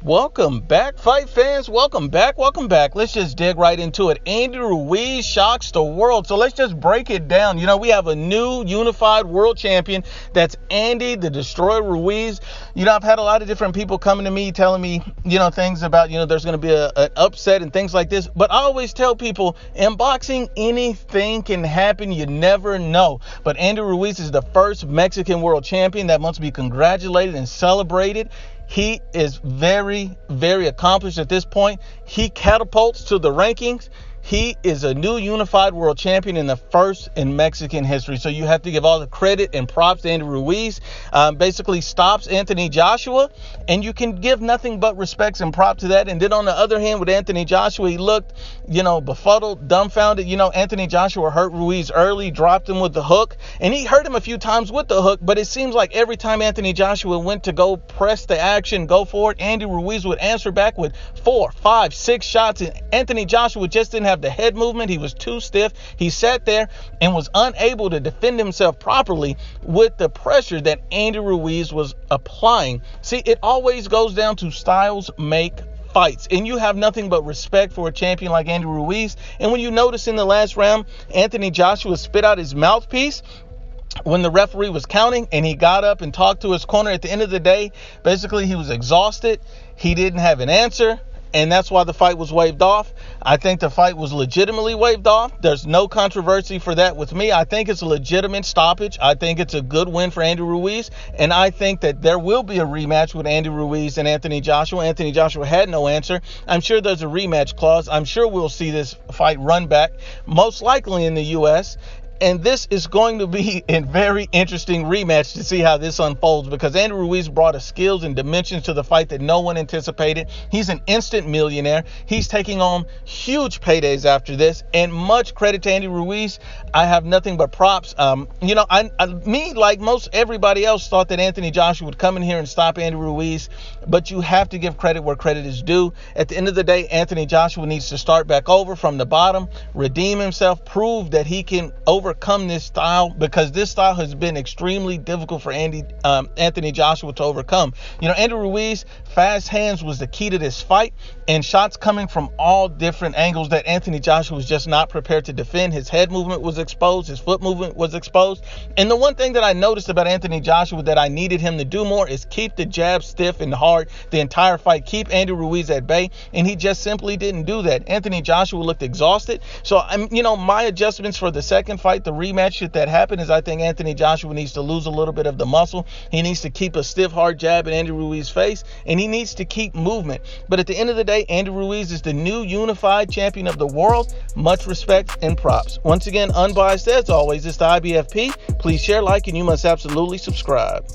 Welcome back, fight fans. Welcome back. Let's just dig right into it. Andy Ruiz shocks the world. So let's just break it down. We have a new unified world champion. That's Andy the Destroyer Ruiz. I've had a lot of different people coming to me telling me, things about, there's going to be an upset and things like this. But I always tell people, in boxing, anything can happen. You never know. But Andy Ruiz is the first Mexican world champion. That must be congratulated and celebrated. He is very, very accomplished at this point. He catapults to the rankings. He is a new unified world champion and the first in Mexican history. So you have to give all the credit and props to Andy Ruiz. Basically stops Anthony Joshua, and you can give nothing but respects and props to that. And then on the other hand, with Anthony Joshua, he looked, befuddled, dumbfounded. Anthony Joshua hurt Ruiz early, dropped him with the hook, and he hurt him a few times with the hook. But it seems like every time Anthony Joshua went to go press the action, go for it, Andy Ruiz would answer back with 4, 5, 6 shots. And Anthony Joshua just didn't have the head movement. He was too stiff. He sat there and was unable to defend himself properly with the pressure that Andy Ruiz was applying. See, it always goes down to styles make fights, and you have nothing but respect for a champion like Andy Ruiz. And when you notice in the last round, Anthony Joshua spit out his mouthpiece when the referee was counting, and he got up and talked to his corner. At the end of the day, basically he was exhausted. He didn't have an answer, and that's why the fight was waved off. I think the fight was legitimately waved off. There's no controversy for that with me. I think it's a legitimate stoppage. I think it's a good win for Andy Ruiz. And I think that there will be a rematch with Andy Ruiz and Anthony Joshua. Anthony Joshua had no answer. I'm sure there's a rematch clause. I'm sure we'll see this fight run back, most likely in the U.S., and this is going to be a very interesting rematch to see how this unfolds, because Andy Ruiz brought a skills and dimensions to the fight that no one anticipated. He's an instant millionaire. He's taking on huge paydays after this, and much credit to Andy Ruiz. I have nothing but props. Me, like most everybody else, thought that Anthony Joshua would come in here and stop Andy Ruiz, but you have to give credit where credit is due. At the end of the day, Anthony Joshua needs to start back over from the bottom, redeem himself, prove that he can overcome this style, because this style has been extremely difficult for Anthony Joshua to overcome. Andy Ruiz, fast hands was the key to this fight, and shots coming from all different angles that Anthony Joshua was just not prepared to defend. His head movement was exposed, his foot movement was exposed. And the one thing that I noticed about Anthony Joshua that I needed him to do more is keep the jab stiff and hard the entire fight, keep Andy Ruiz at bay, and he just simply didn't do that. Anthony Joshua looked exhausted. So my adjustments for the second fight, the rematch, should that happen, is I think Anthony Joshua needs to lose a little bit of the muscle. He needs to keep a stiff, hard jab in Andy Ruiz's face, and he needs to keep movement. But at the end of the day, Andy Ruiz is the new unified champion of the world. Much respect and props. Once again, Unbiased as always, it's the IBFP. Please share, like, and you must absolutely subscribe.